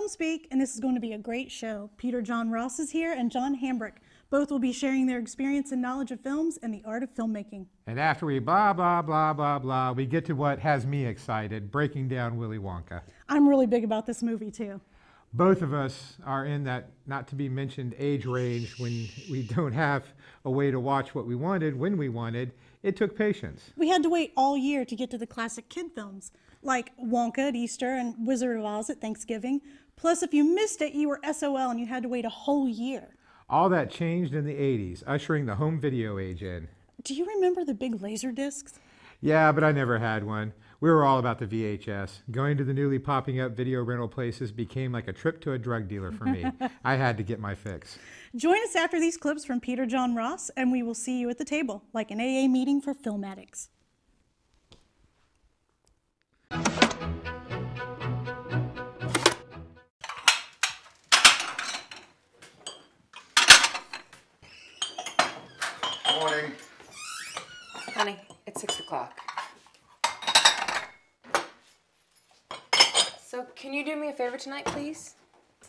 Film Speak, and this is going to be a great show. Peter John Ross is here and John Hambrick. Both will be sharing their experience and knowledge of films and the art of filmmaking. And after we blah, blah, blah, blah, blah, we get to what has me excited, breaking down Willy Wonka. I'm really big about this movie, too. Both of us are in that not-to-be-mentioned age range when we don't have a way to watch what we wanted when we wanted. It took patience. We had to wait all year to get to the classic kid films, like Wonka at Easter and Wizard of Oz at Thanksgiving. Plus, if you missed it, you were SOL and you had to wait a whole year. All that changed in the 80s, ushering the home video age in. Do you remember the big laser discs? Yeah, but I never had one. We were all about the VHS. Going to the newly popping up video rental places became like a trip to a drug dealer for me. I had to get my fix. Join us after these clips from Peter John Ross, and we will see you at the table, like an AA meeting for film addicts. Morning. Honey, it's 6 o'clock. So, can you do me a favor tonight, please?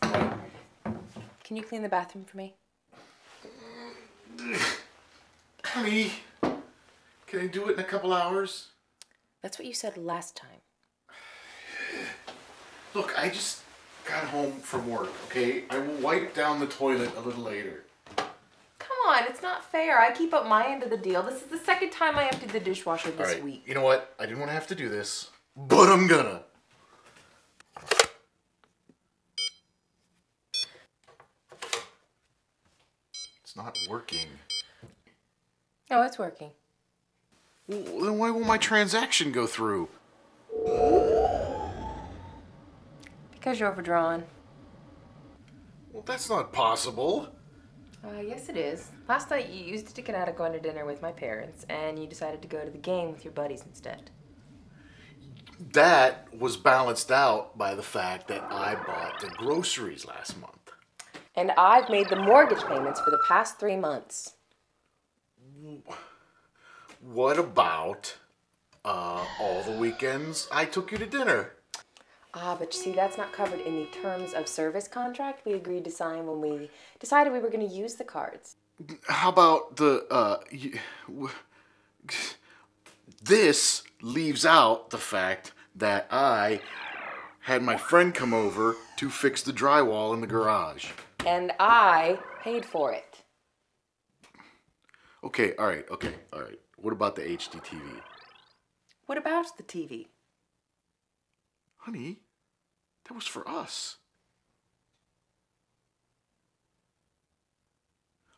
Can you clean the bathroom for me? Honey, can I do it in a couple hours? That's what you said last time. Look, I just got home from work, okay? I will wipe down the toilet a little later. Come on, it's not fair. I keep up my end of the deal. This is the second time I emptied the dishwasher this week. You know what? I didn't want to have to do this, but I'm gonna. It's not working. Oh, it's working. Well, then why won't my transaction go through? Because you're overdrawn. Well, that's not possible. Yes it is. Last night you used it to get out of going to dinner with my parents, and you decided to go to the game with your buddies instead. That was balanced out by the fact that I bought the groceries last month. And I've made the mortgage payments for the past 3 months. What about all the weekends I took you to dinner? But you see, that's not covered in the terms of service contract we agreed to sign when we decided we were going to use the cards. How about this leaves out the fact that I had my friend come over to fix the drywall in the garage. And I paid for it. Okay, all right. What about the HD TV? What about the TV? Honey, that was for us.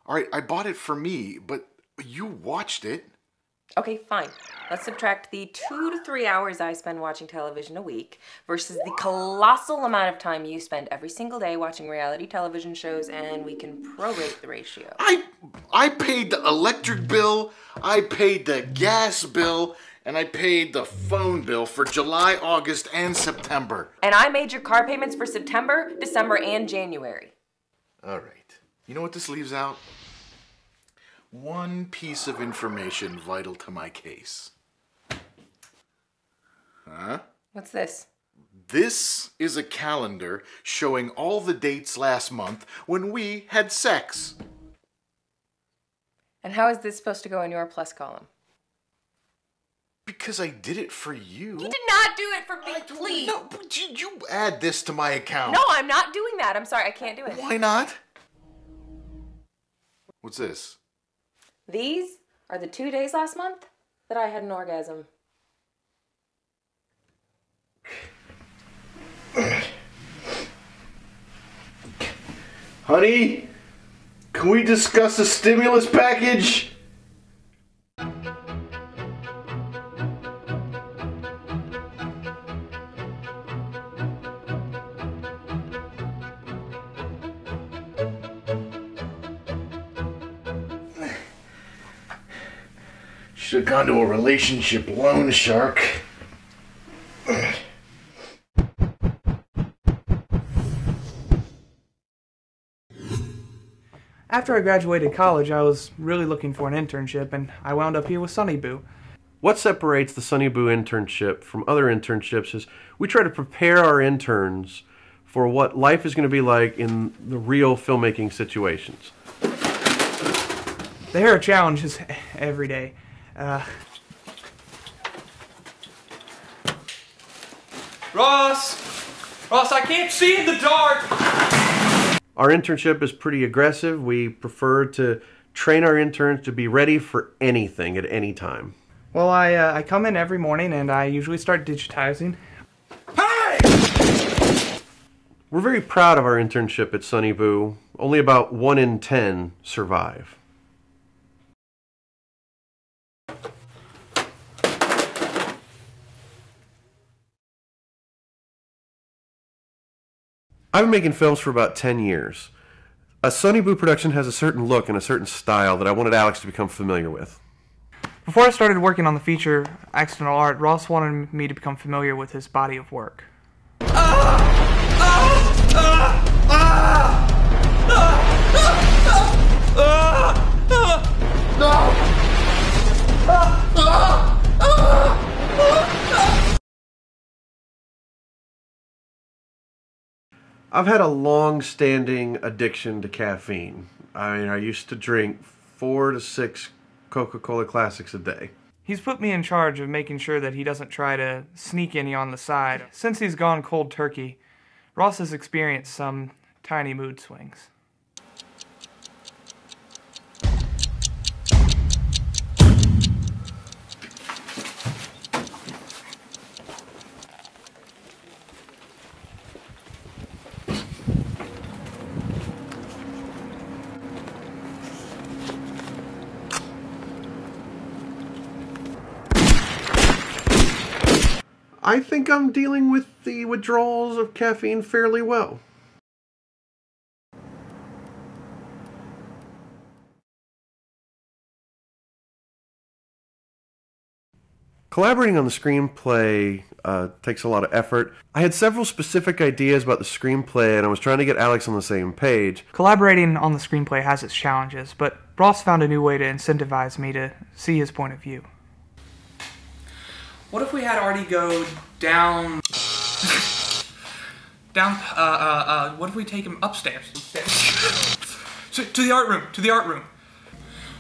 All right, I bought it for me, but you watched it. Okay, fine. Let's subtract the 2 to 3 hours I spend watching television a week versus the colossal amount of time you spend every single day watching reality television shows, and we can prorate the ratio. I paid the electric bill, I paid the gas bill, and I paid the phone bill for July, August, and September. And I made your car payments for September, December, and January. All right. You know what this leaves out? One piece of information vital to my case. Huh? What's this? This is a calendar showing all the dates last month when we had sex. And how is this supposed to go in your plus column? Because I did it for you. You did not do it for me, please. No, but you add this to my account. No, I'm not doing that. I'm sorry, I can't do it. Why not? What's this? These are the 2 days last month that I had an orgasm. Honey, can we discuss a stimulus package? Should have gone to a relationship loan shark. After I graduated college, I was really looking for an internship, and I wound up here with Sunny Boo. What separates the Sunny Boo internship from other internships is we try to prepare our interns for what life is going to be like in the real filmmaking situations. There are challenges every day. Ross, I can't see in the dark! Our internship is pretty aggressive. We prefer to train our interns to be ready for anything at any time. Well, I come in every morning and I usually start digitizing. Hey! We're very proud of our internship at Sunny Boo. Only about 1 in 10 survive. I've been making films for about 10 years. A Sunny Boo production has a certain look and a certain style that I wanted Alex to become familiar with. Before I started working on the feature, Accidental Art, Ross wanted me to become familiar with his body of work. I've had a long-standing addiction to caffeine. I used to drink 4 to 6 Coca-Cola Classics a day. He's put me in charge of making sure that he doesn't try to sneak any on the side. Since he's gone cold turkey, Ross has experienced some tiny mood swings. I think I'm dealing with the withdrawals of caffeine fairly well. Collaborating on the screenplay takes a lot of effort. I had several specific ideas about the screenplay and I was trying to get Alex on the same page. Collaborating on the screenplay has its challenges, but Ross found a new way to incentivize me to see his point of view. What if we had Artie go down... what if we take him upstairs? to the art room.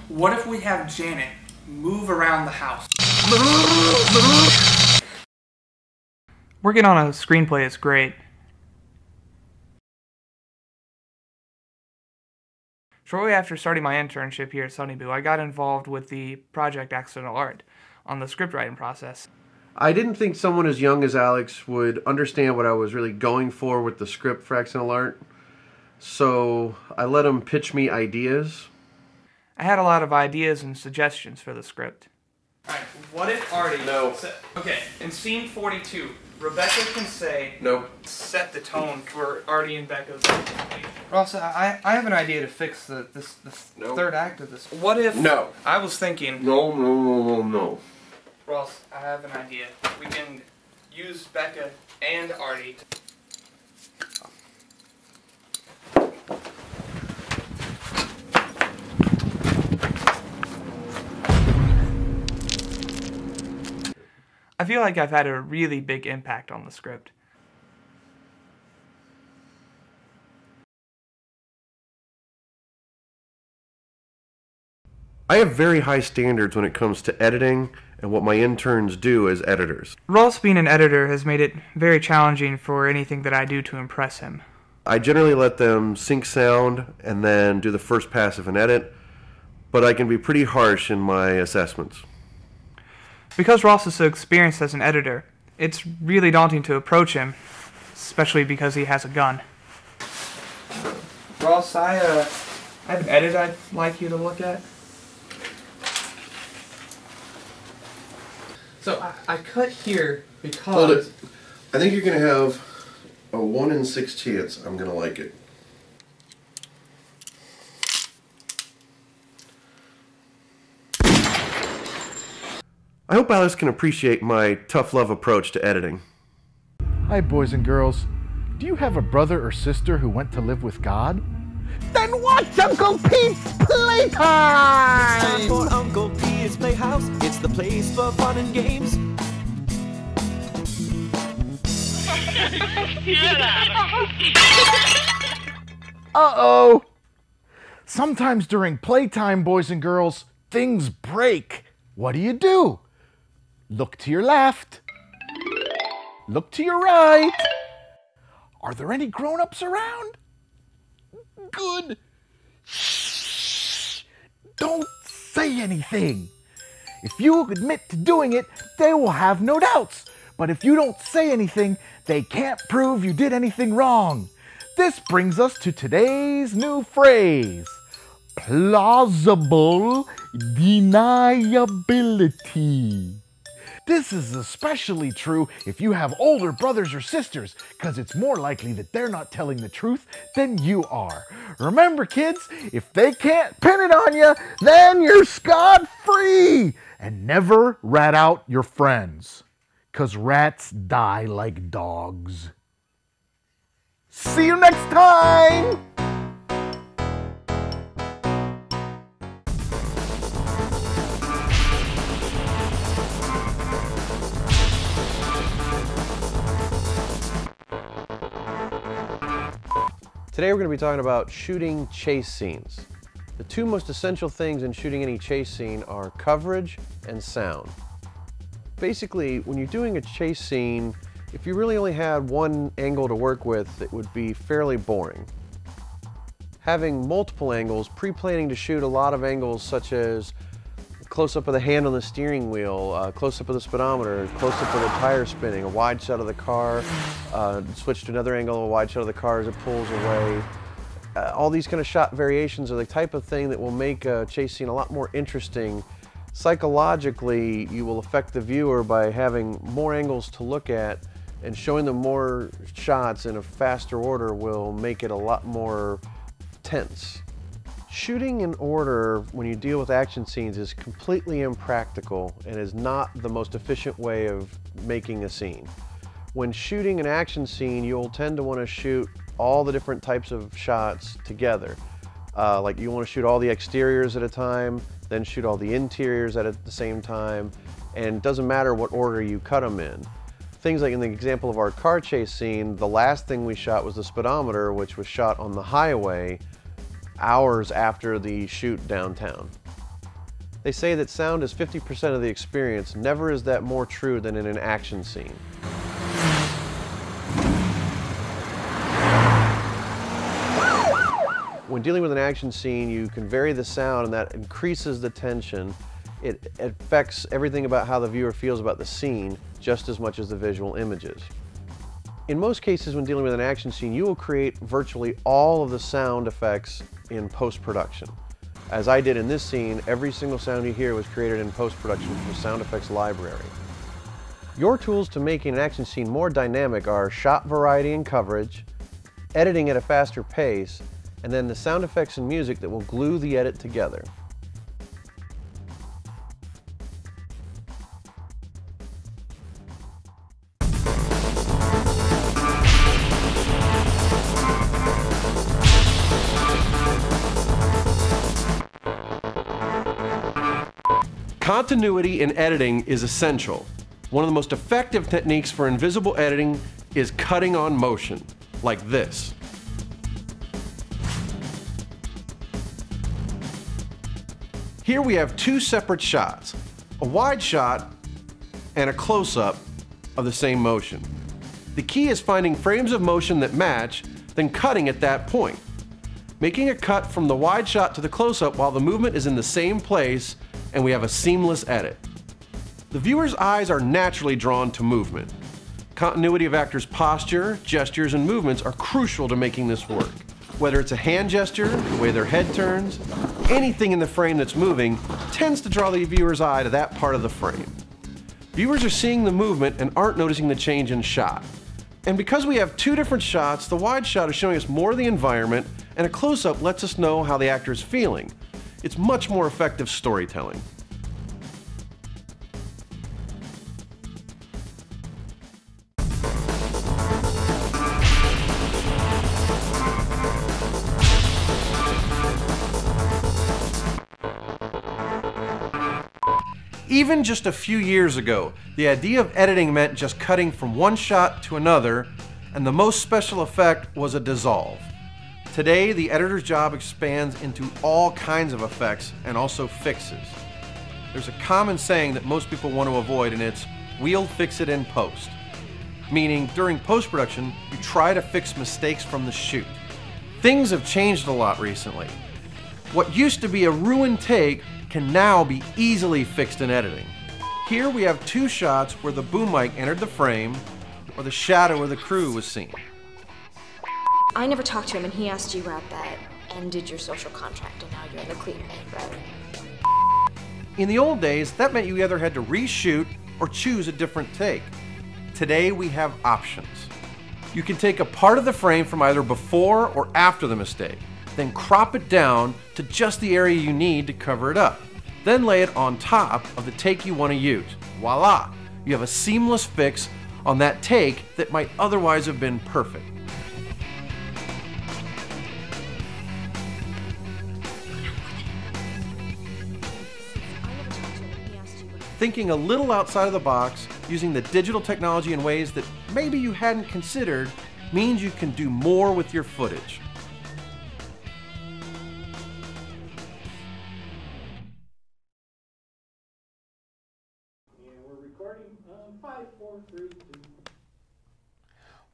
What if we have Janet move around the house? Working on a screenplay is great. Shortly after starting my internship here at Sunny Boo, I got involved with the project Accidental Art on the scriptwriting process. I didn't think someone as young as Alex would understand what I was really going for with the script for Accidental Art, so I let him pitch me ideas. I had a lot of ideas and suggestions for the script. Alright, what if Artie... No. Okay, in scene 42, Rebecca can say... No. Set the tone for Artie and Becca's... Ross, I have an idea to fix the No. third act of this. What if... No. I was thinking... No. Ross, I have an idea. We can use Becca and Artie. I feel like I've had a really big impact on the script. I have very high standards when it comes to editing and what my interns do as editors. Ross being an editor has made it very challenging for anything that I do to impress him. I generally let them sync sound and then do the first pass of an edit, but I can be pretty harsh in my assessments. Because Ross is so experienced as an editor, it's really daunting to approach him, especially because he has a gun. Ross, I have an edit I'd like you to look at. So I cut here because... Hold it. I think you're going to have a 1 in 6 chance I'm going to like it. I hope Alice can appreciate my tough love approach to editing. Hi, boys and girls. Do you have a brother or sister who went to live with God? Then watch Uncle Pete's Playtime! It's time for Uncle Pete's Playhouse. It's the place for fun and games. Uh-oh! Sometimes during playtime, boys and girls, things break. What do? Look to your left. Look to your right. Are there any grown-ups around? Good. Shh. Don't say anything. If you admit to doing it, they will have no doubts. But if you don't say anything, they can't prove you did anything wrong. This brings us to today's new phrase. Plausible deniability. This is especially true if you have older brothers or sisters, because it's more likely that they're not telling the truth than you are. Remember, kids, if they can't pin it on you, then you're scot-free. And never rat out your friends, because rats die like dogs. See you next time! Today we're going to be talking about shooting chase scenes. The two most essential things in shooting any chase scene are coverage and sound. Basically, when you're doing a chase scene, if you really only had one angle to work with, it would be fairly boring. Having multiple angles, pre-planning to shoot a lot of angles such as close-up of the hand on the steering wheel, close-up of the speedometer, close-up of the tire spinning, a wide shot of the car, switch to another angle, a wide shot of the car as it pulls away. All these kind of shot variations are the type of thing that will make a chase scene a lot more interesting. Psychologically, you will affect the viewer by having more angles to look at, and showing them more shots in a faster order will make it a lot more tense. Shooting in order when you deal with action scenes is completely impractical and is not the most efficient way of making a scene. When shooting an action scene, you'll tend to want to shoot all the different types of shots together. Like you want to shoot all the exteriors at a time, then shoot all the interiors at the same time, and it doesn't matter what order you cut them in. Things like in the example of our car chase scene, the last thing we shot was the speedometer, which was shot on the highway hours after the shoot downtown. They say that sound is 50% of the experience. Never is that more true than in an action scene. When dealing with an action scene, you can vary the sound, and that increases the tension. It affects everything about how the viewer feels about the scene just as much as the visual images. In most cases, when dealing with an action scene, you will create virtually all of the sound effects in post-production. As I did in this scene, every single sound you hear was created in post-production from the sound effects library. Your tools to making an action scene more dynamic are shot variety and coverage, editing at a faster pace, and then the sound effects and music that will glue the edit together. Continuity in editing is essential. One of the most effective techniques for invisible editing is cutting on motion, like this. Here we have two separate shots, a wide shot and a close-up of the same motion. The key is finding frames of motion that match, then cutting at that point. Making a cut from the wide shot to the close-up while the movement is in the same place, and we have a seamless edit. The viewer's eyes are naturally drawn to movement. Continuity of actors' posture, gestures, and movements are crucial to making this work. Whether it's a hand gesture, the way their head turns, anything in the frame that's moving tends to draw the viewer's eye to that part of the frame. Viewers are seeing the movement and aren't noticing the change in shot. And because we have two different shots, the wide shot is showing us more of the environment, and a close-up lets us know how the actor is feeling. It's much more effective storytelling. Even just a few years ago, the idea of editing meant just cutting from one shot to another and the most special effect was a dissolve. Today, the editor's job expands into all kinds of effects and also fixes. There's a common saying that most people want to avoid, and it's, "We'll fix it in post." Meaning, during post-production, you try to fix mistakes from the shoot. Things have changed a lot recently. What used to be a ruined take can now be easily fixed in editing. Here we have 2 shots where the boom mic entered the frame, or the shadow of the crew was seen. I never talked to him, and he asked you out that ended your social contract, and now you're in the clear, right? In the old days, that meant you either had to reshoot or choose a different take. Today we have options. You can take a part of the frame from either before or after the mistake, then crop it down to just the area you need to cover it up. Then lay it on top of the take you want to use. Voila! You have a seamless fix on that take that might otherwise have been perfect. Thinking a little outside of the box, using the digital technology in ways that maybe you hadn't considered, means you can do more with your footage.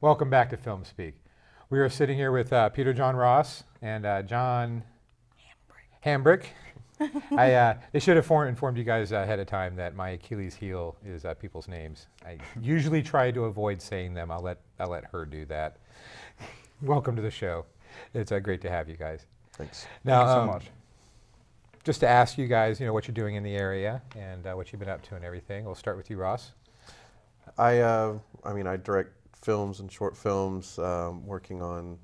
Welcome back to Film Speak. We are sitting here with Peter John Ross and John Hambrick. They should have informed you guys ahead of time that my Achilles heel is people's names. I usually try to avoid saying them. I'll let her do that. Welcome to the show. It's great to have you guys. Thanks. Now, Thank you so much. Just to ask you guys, what you're doing in the area and what you've been up to and everything. We'll start with you, Ross. I direct films and short films, working on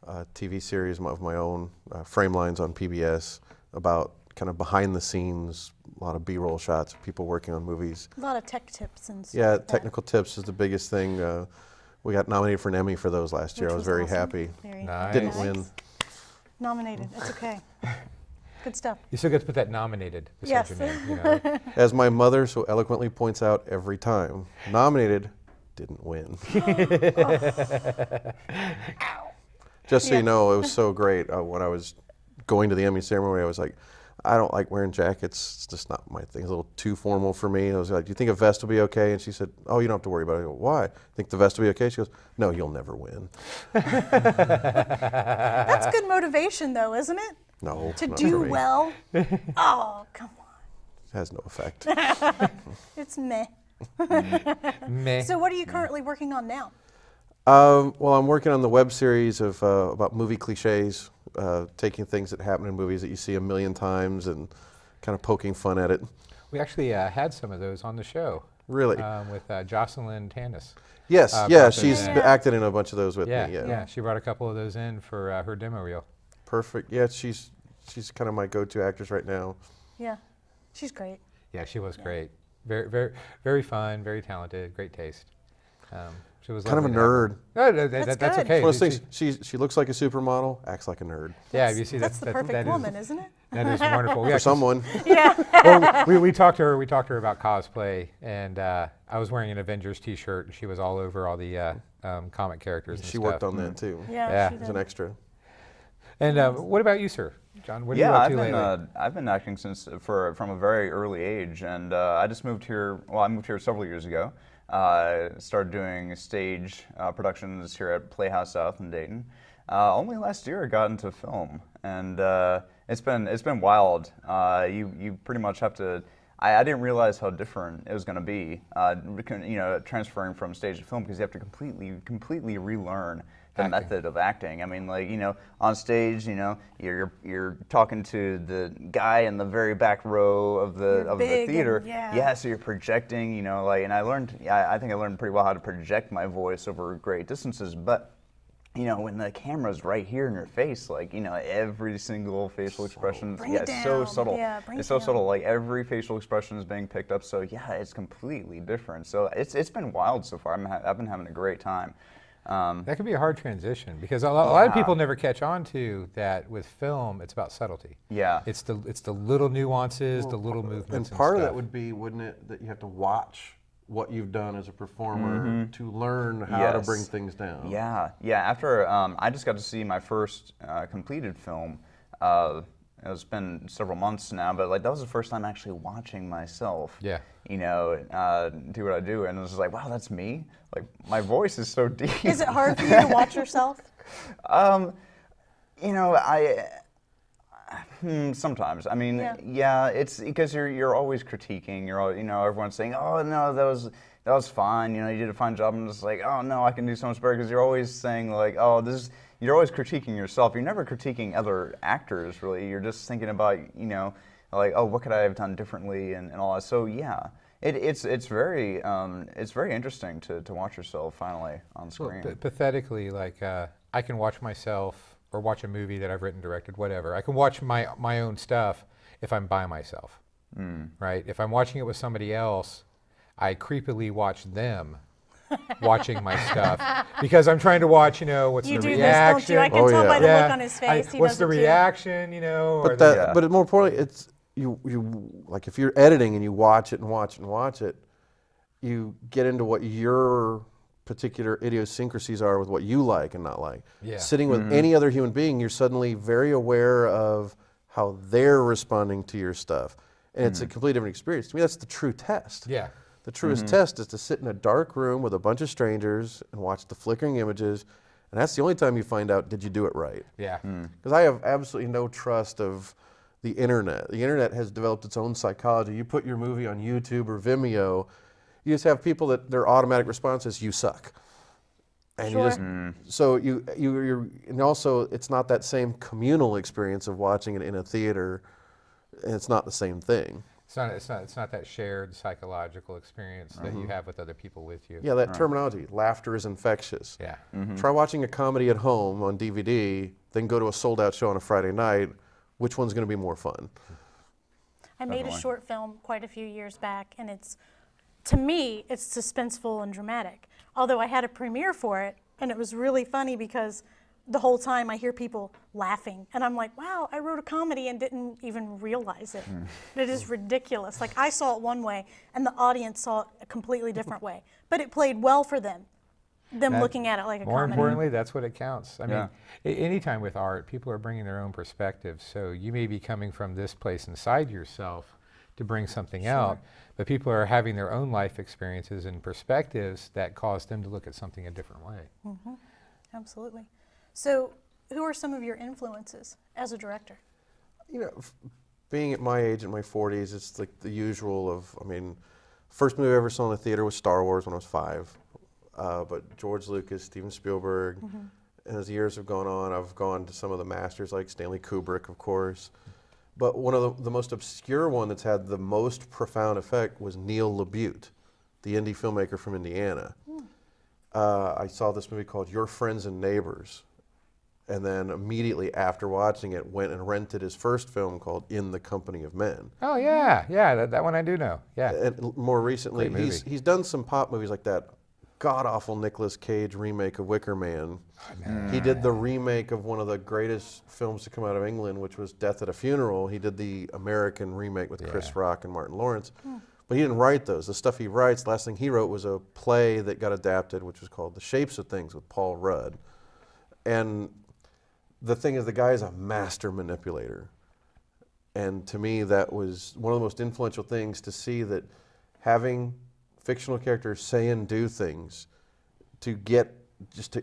a TV series of my own, Frame Lines on PBS, about kind of behind the scenes, a lot of B-roll shots of people working on movies. A lot of tech tips and stuff. Yeah, like technical tips is the biggest thing. We got nominated for an Emmy for those last year. Which I was was very awesome. happy. Very Nice. Didn't win. Nominated. It's okay. Good stuff. You still get to put that nominated beside Yes. your name. As my mother so eloquently points out every time, nominated, didn't win. Just so you know, it was so great. When I was going to the Emmy ceremony, I was like, I don't like wearing jackets. It's just not my thing. It's a little too formal for me. I was like, do you think a vest will be okay? And she said, oh, you don't have to worry about it. I go, why? Think the vest will be okay? She goes, no, you'll never win. That's good motivation, though, isn't it? No. To not do for me. well. Oh, come on. It has no effect. It's meh. Meh. So what are you currently working on now? Well, I'm working on the web series of about movie cliches, taking things that happen in movies that you see a million times and kind of poking fun at it. We actually had some of those on the show. Really? With Jocelyn Tannis. Yes, brought yeah, those she's in. acted in a bunch of those with Yeah, me. yeah, she brought a couple of those in for her demo reel. Perfect. Yeah, she's kind of my go-to actress right now. Yeah, she's great. Yeah, she was great. Very, very, very fun, very talented, great taste. She was Kind of a lovely to have her. nerd. No, That's that's good. okay. One of those things, she looks like a supermodel, acts like a nerd. Yeah, you see, That's the perfect that woman, isn't it? That is wonderful. For someone. Well, we talked to her. We talked to her about cosplay, and I was wearing an Avengers T-shirt, and she was all over all the comic characters. And She stuff. worked on that too. Yeah. she As an did. extra. And what about you, sir? John, what are you up to lately? I've been acting from a very early age, and I just moved here. Well, I moved here several years ago. Started doing stage productions here at Playhouse South in Dayton. Only last year I got into film, and it's been wild. You pretty much have to. I didn't realize how different it was going to be. Transferring from stage to film, because you have to completely relearn the method of acting. I mean, on stage, you're talking to the guy in the very back row of the theater. Yeah, so you're projecting, and I think I learned pretty well how to project my voice over great distances, but when the camera's right here in your face, every single facial expression, it's so subtle. Yeah, it's so subtle. Every facial expression is being picked up. So yeah, it's completely different. So it's been wild so far. I've been having a great time. That could be a hard transition, because a lot of people never catch on to that. With film, it's about subtlety. Yeah, it's the little nuances, the little movements. And part of stuff. that would be, wouldn't it, that you have to watch what you've done as a performer to learn how to bring things down. Yeah, yeah. After I just got to see my first completed film. It's been several months now, but like that was the first time actually watching myself. Yeah. You know, do what I do, and it was like, wow, that's me. Like my voice is so deep. Is it hard for you to watch yourself? You know, sometimes. I mean, yeah, it's because you're always critiquing. You're all, you know, everyone's saying, oh no, that was fine. You know, you did a fine job. And it's like, oh no, I can do so much better. Because you're always saying like, oh, you're always critiquing yourself. You're never critiquing other actors, really. You're just thinking about, you know, like, oh, what could I have done differently and all that. So yeah, it's very interesting to watch yourself finally on screen. Well, pathetically, like I can watch myself or watch a movie that I've written, directed, whatever. I can watch my own stuff if I'm by myself, right? If I'm watching it with somebody else, I creepily watch them watching my stuff because I'm trying to watch, you know, what's the reaction. This, don't you? I can tell by the look on his face. What's the reaction, you know? But but more importantly, it's you like if you're editing and you watch it and watch it and watch it, you get into what your particular idiosyncrasies are with what you like and not like. Yeah. Sitting with any other human being, you're suddenly very aware of how they're responding to your stuff, and it's a completely different experience. To me, that's the true test. Yeah. The truest test is to sit in a dark room with a bunch of strangers and watch the flickering images, and that's the only time you find out, did you do it right? Yeah. Because I have absolutely no trust of the internet. The internet has developed its own psychology. You put your movie on YouTube or Vimeo, you just have people that their automatic response is, you suck. And you just, so you're, and also it's not that same communal experience of watching it in a theater, and it's not the same thing. It's not that shared psychological experience that you have with other people with you. Yeah, that terminology, laughter is infectious. Yeah. Try watching a comedy at home on DVD, then go to a sold-out show on a Friday night. Which one's going to be more fun? I made a short film quite a few years back, and to me, it's suspenseful and dramatic. Although I had a premiere for it, and it was really funny because the whole time I hear people laughing, and I'm like, wow, I wrote a comedy and didn't even realize it. It is ridiculous. Like, I saw it one way, and the audience saw it a completely different way. But it played well for them looking at it like a More comedy. importantly, that's what it counts. I mean, anytime with art, people are bringing their own perspective. So you may be coming from this place inside yourself to bring something out, but people are having their own life experiences and perspectives that cause them to look at something a different way. Absolutely. So, who are some of your influences as a director? You know, being at my age, in my 40s, it's like the usual of, I mean, first movie I ever saw in the theater was Star Wars when I was 5. But George Lucas, Steven Spielberg, and as the years have gone on, I've gone to some of the masters like Stanley Kubrick, of course. But one of the most obscure one that's had the most profound effect was Neil LaBute, the indie filmmaker from Indiana. I saw this movie called Your Friends and Neighbors, and then immediately after watching it, went and rented his first film called In the Company of Men. Oh yeah, yeah, that one I do know. Yeah. And more recently, he's done some pop movies like that god-awful Nicolas Cage remake of Wicker Man. He did the remake of one of the greatest films to come out of England, which was Death at a Funeral. He did the American remake with Chris Rock and Martin Lawrence. But he didn't write those. The stuff he writes, last thing he wrote was a play that got adapted, which was called The Shapes of Things with Paul Rudd. And the thing is, the guy is a master manipulator. And to me, that was one of the most influential things, to see that having fictional characters say and do things to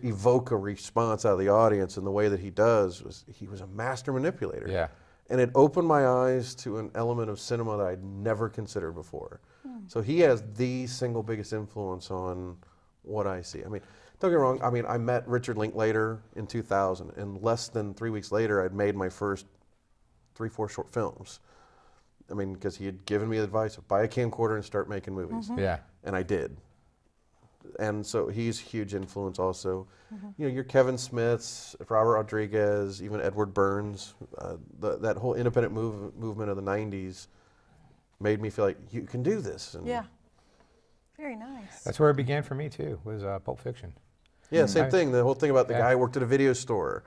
evoke a response out of the audience in the way that he does, he was a master manipulator. Yeah. And it opened my eyes to an element of cinema that I'd never considered before. So he has the single biggest influence on what I see. I mean, don't get me wrong, I mean, I met Richard Linklater in 2000, and less than 3 weeks later, I'd made my first 3-4 short films. I mean, because he had given me advice of buy a camcorder and start making movies. Yeah. And I did. And so he's a huge influence also. You know, your Kevin Smiths, Robert Rodriguez, even Edward Burns, that whole independent movement of the 90s made me feel like you can do this. And yeah. Very nice. That's where it began for me too, was Pulp Fiction. Yeah, same thing. The whole thing about the guy who worked at a video store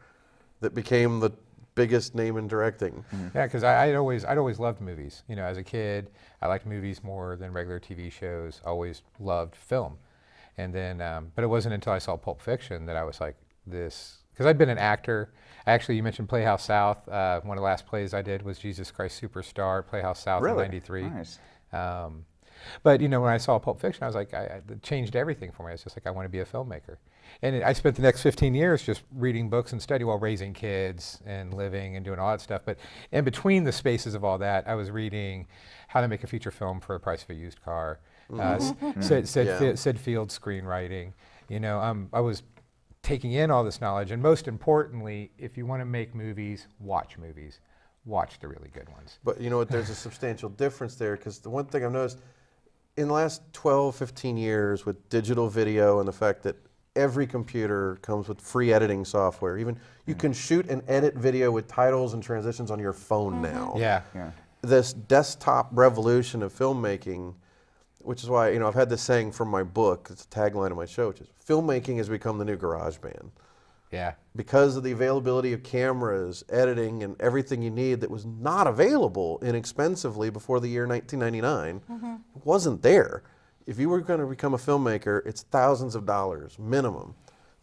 that became the biggest name in directing. Yeah, because I'd always loved movies. You know, as a kid, I liked movies more than regular TV shows. Always loved film, and then, but it wasn't until I saw Pulp Fiction that I was like, this, because I'd been an actor. Actually, you mentioned Playhouse South. One of the last plays I did was Jesus Christ Superstar at Playhouse South in '93. Nice. But you know, when I saw Pulp Fiction, I was like, it changed everything for me. I was just like, I want to be a filmmaker. And I spent the next 15 years just reading books and study while raising kids and living and doing all that stuff. But in between the spaces of all that, I was reading how to make a feature film for the price of a used car, Sid Field's screenwriting. You know, I was taking in all this knowledge. And most importantly, if you want to make movies, watch movies. Watch the really good ones. But you know what, there's a substantial difference there, because the one thing I've noticed in the last 12, 15 years with digital video and the fact that every computer comes with free editing software, even you can shoot and edit video with titles and transitions on your phone now. Yeah. This desktop revolution of filmmaking, which is why, you know, I've had this saying from my book, it's a tagline of my show, which is filmmaking has become the new garage band. Yeah. Because of the availability of cameras, editing, and everything you need that was not available inexpensively before the year 1999, wasn't there. If you were going to become a filmmaker, it's thousands of dollars minimum.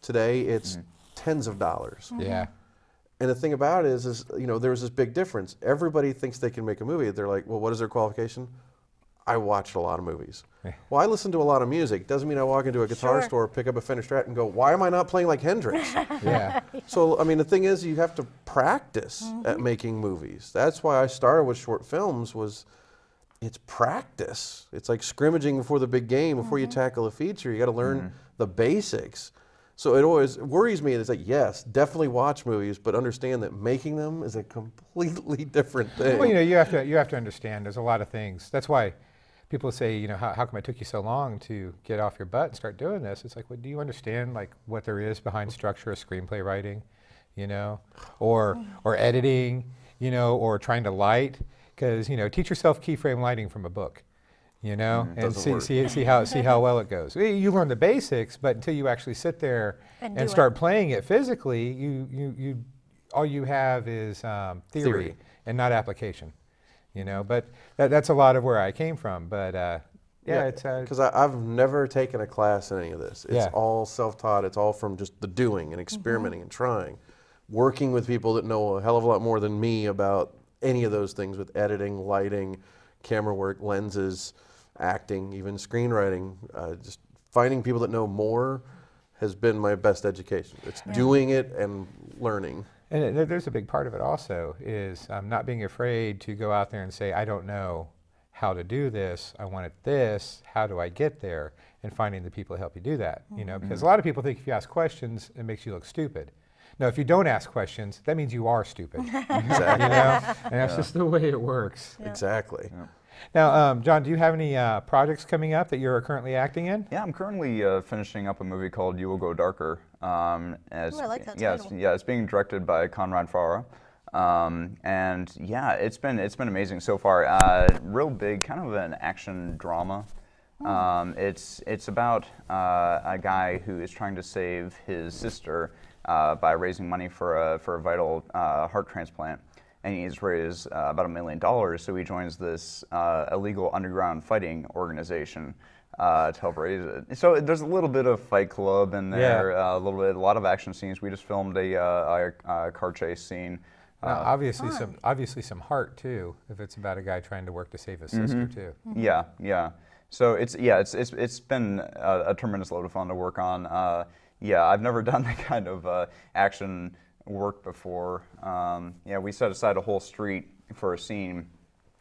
Today, it's tens of dollars. Yeah. And the thing about it is, you know, there's this big difference. Everybody thinks they can make a movie. They're like, well, what is their qualification? I watched a lot of movies. Well, I listen to a lot of music. Doesn't mean I walk into a guitar store, pick up a Fender Strat, and go, why am I not playing like Hendrix? So, I mean, the thing is, you have to practice at making movies. That's why I started with short films, it's practice. It's like scrimmaging before the big game, before you tackle a feature. You got to learn the basics. So it always worries me. It's like, yes, definitely watch movies, but understand that making them is a completely different thing. Well, you know, you have to understand. There's a lot of things. That's why people say, you know, how come it took you so long to get off your butt and start doing this? It's like, well, do you understand like what there is behind structure of screenplay writing, you know, or editing, you know, or trying to light? Because, you know, teach yourself keyframe lighting from a book, you know, and see how well it goes. You learn the basics, but until you actually sit there and start playing it physically, you all you have is theory and not application, you know. But that's a lot of where I came from. But yeah, it's because I've never taken a class in any of this. It's all self-taught. It's all from just the doing and experimenting and trying, working with people that know a hell of a lot more than me about any of those things with editing, lighting, camera work, lenses, acting, even screenwriting. Just finding people that know more has been my best education. It's doing it and learning. And there's a big part of it also is not being afraid to go out there and say, I don't know how to do this, I want it this, how do I get there? And finding the people to help you do that, you know, because a lot of people think if you ask questions, it makes you look stupid. No, if you don't ask questions, that means you are stupid. Exactly. You know? And that's just the way it works. Exactly. Now, John, do you have any projects coming up that you're currently acting in? Yeah, I'm currently finishing up a movie called You Will Go Darker. I like that title. It's being directed by Conrad Farah. And yeah, it's been amazing so far. Real big, kind of an action drama. It's about a guy who is trying to save his sister by raising money for a vital heart transplant, and he needs to raise about $1 million. So he joins this illegal underground fighting organization to help raise it. So there's a little bit of Fight Club in there, a lot of action scenes. We just filmed a car chase scene. Obviously some heart too, if it's about a guy trying to work to save his sister too. Yeah. So it's been a tremendous load of fun to work on. Yeah, I've never done that kind of action work before. Yeah, we set aside a whole street for a scene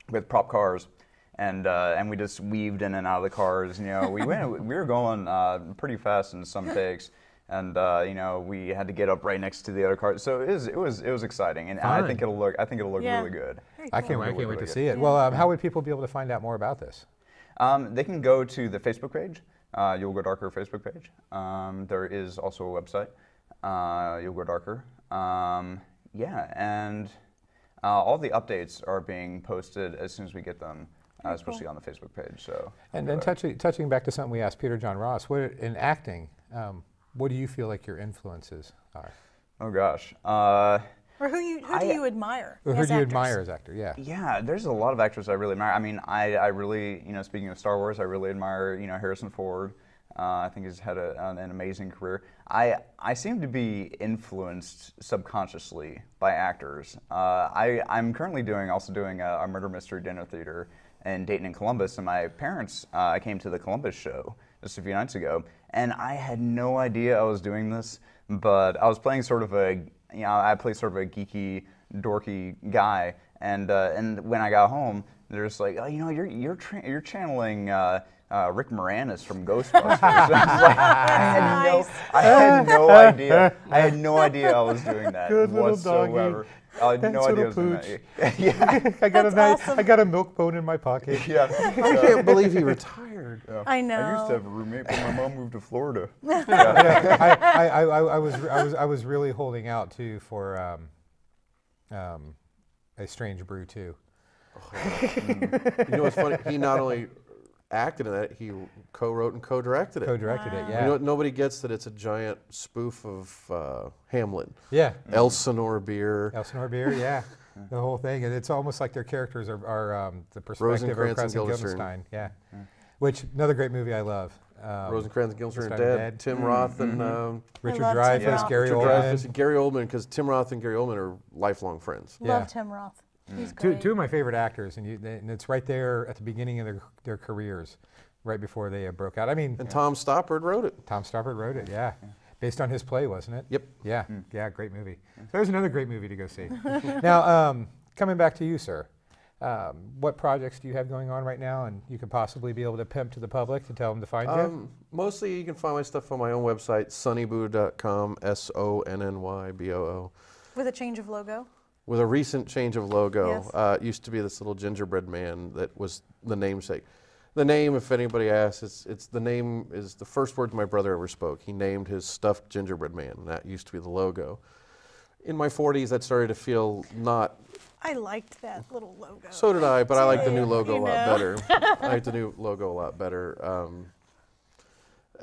with prop cars, and we just weaved in and out of the cars. You know, we were going pretty fast in some takes, and you know, we had to get up right next to the other cars. So it was exciting, and I think it'll look really good. I can't wait to see it. Well, how would people be able to find out more about this? They can go to the Facebook page. You'll Go Darker Facebook page. There is also a website, You'll Go Darker. Yeah, and all the updates are being posted as soon as we get them, especially on the Facebook page. So. And then touching back to something we asked Peter John Ross, in acting, what do you feel like your influences are? Oh gosh. Or who do you admire? Or who as do you actors? admire as actor? Yeah. Yeah, there's a lot of actors I really admire. I mean, I really, speaking of Star Wars, I really admire, Harrison Ford. I think he's had an amazing career. I seem to be influenced subconsciously by actors. I'm currently also doing a murder mystery dinner theater in Dayton and Columbus, and my parents came to the Columbus show just a few nights ago, and I had no idea I was doing this, but I was playing sort of I play sort of a geeky, dorky guy, and when I got home, they're just like, oh, you're channeling Rick Moranis from Ghostbusters. I had no idea. I had no idea I was doing that whatsoever. I had no idea I was doing that. Yeah, I got a milk bone in my pocket. Yeah, I can't believe he retired. Yeah. I know. I used to have a roommate, but my mom moved to Florida. I was really holding out too for A Strange Brew too. You know what's funny? He not only acted in it, he co-wrote and co-directed it. Co-directed it, yeah. You know what? Nobody gets that it's a giant spoof of Hamlet. Yeah. Elsinore beer. Elsinore beer, yeah. The whole thing, and it's almost like their characters are the perspective of Rosencrantz and Guildenstern. Yeah. Which another great movie I love. Rosencrantz and Guildenstern are dead. Tim Roth and Richard love Dreyfuss, Tim Roth. Gary Richard Oldman. Dreyfuss and Gary Oldman, because Tim Roth and Gary Oldman are lifelong friends. Love Tim Roth. He's great. Two of my favorite actors, and it's right there at the beginning of their careers, right before they broke out. I mean, And Tom Stoppard wrote it. Tom Stoppard wrote it, yeah. Based on his play, wasn't it? Yep. Yeah, yeah, great movie. So there's another great movie to go see. Now, coming back to you, sir, what projects do you have going on right now, and you could possibly be able to pimp to the public to tell them to find you? Mostly you can find my stuff on my own website, sonnyboo.com, SONNYBOO. With a change of logo. With a recent change of logo. Yes. It used to be this little gingerbread man that was the namesake. The name, if anybody asks, the name is the first words my brother ever spoke. He named his stuffed gingerbread man, and that used to be the logo. In my 40s, that started to feel not... I liked that little logo. So did I, but I like the new logo a lot know. better. I like the new logo a lot better.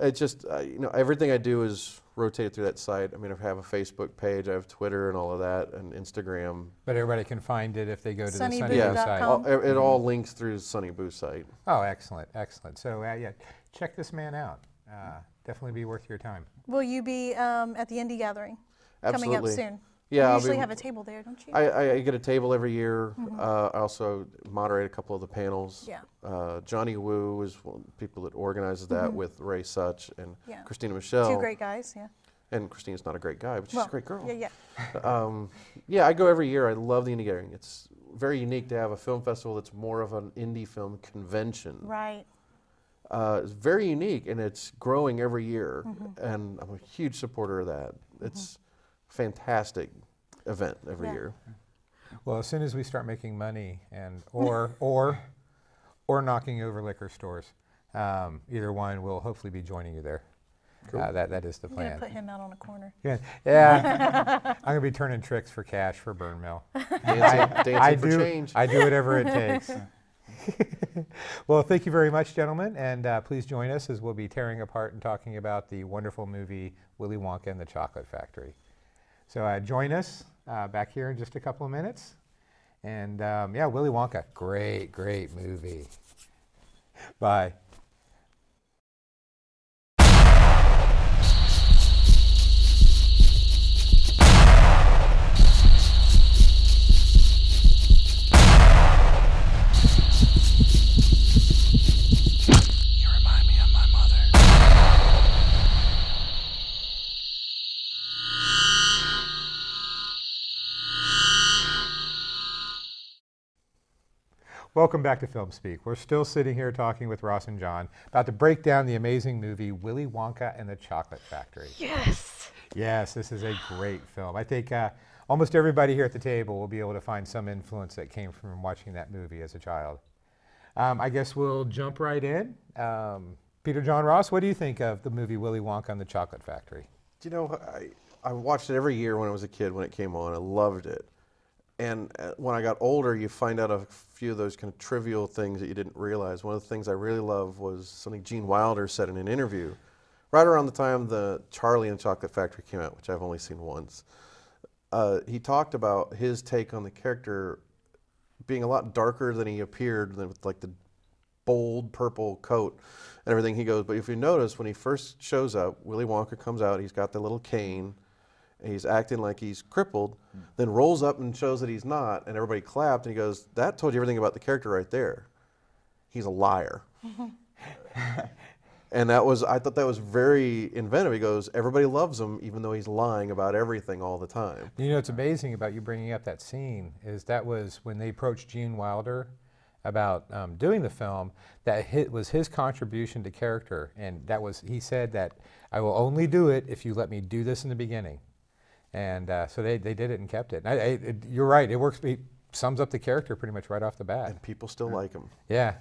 It just, everything I do is rotated through that site. I mean, I have a Facebook page, I have Twitter and all of that, and Instagram. But everybody can find it if they go to the Sunny Boo Sunnyboo.com. site. It all links through the Sunny Boo site. Oh, excellent, excellent. So, yeah, check this man out. Definitely be worth your time. Will you be at the Indie Gathering Absolutely. coming up soon? Yeah, You usually have a table there, don't you? I get a table every year. I also moderate a couple of the panels. Yeah. Johnny Wu is one of the people that organizes that with Ray Such and Yeah. Christina Michelle. Two great guys, yeah. And Christina's not a great guy, but she's a great girl. Yeah, Yeah, I go every year. I love the Indie Gathering. It's very unique to have a film festival that's more of an indie film convention. Right. It's very unique, and it's growing every year, and I'm a huge supporter of that. It's a fantastic event every year. Well, as soon as we start making money and or knocking over liquor stores, either one will hopefully be joining you there. Cool. That is the I'm plan. going to put him out on a corner. Yeah. I'm going to be turning tricks for cash for Burn Mill. Dancing for change. I do whatever it takes. Well, thank you very much, gentlemen, and please join us as we'll be tearing apart and talking about the wonderful movie Willy Wonka and the Chocolate Factory. So join us back here in just a couple of minutes. And yeah, Willy Wonka, great, great movie. Bye. Welcome back to Film Speak. We're still sitting here talking with Ross and John about to break down the amazing movie Willy Wonka and the Chocolate Factory. Yes. Yes, this is a great film. I think almost everybody here at the table will be able to find some influence that came from watching that movie as a child. I guess we'll jump right in. Peter John Ross, what do you think of the movie Willy Wonka and the Chocolate Factory? You know, I watched it every year when I was a kid when it came on. I loved it. And when I got older, you find out a few of those kind of trivial things that you didn't realize. One of the things I really loved was something Gene Wilder said in an interview, right around the time the Charlie and the Chocolate Factory came out, which I've only seen once. he talked about his take on the character being a lot darker than he appeared, with like the bold purple coat and everything. He goes, but if you notice, when he first shows up, Willy Wonka comes out, he's got the little cane, and he's acting like he's crippled, then rolls up and shows that he's not, and everybody clapped, and he goes, that told you everything about the character right there. He's a liar. And I thought that was very inventive. He goes, everybody loves him even though he's lying about everything all the time. You know what's amazing about you bringing up that scene is that was when they approached Gene Wilder about doing the film, that was his contribution to character. And that was, he said that, I will only do it if you let me do this in the beginning. And so they did it and kept it. And you're right, it works, it sums up the character pretty much right off the bat. And people still like him. Yeah.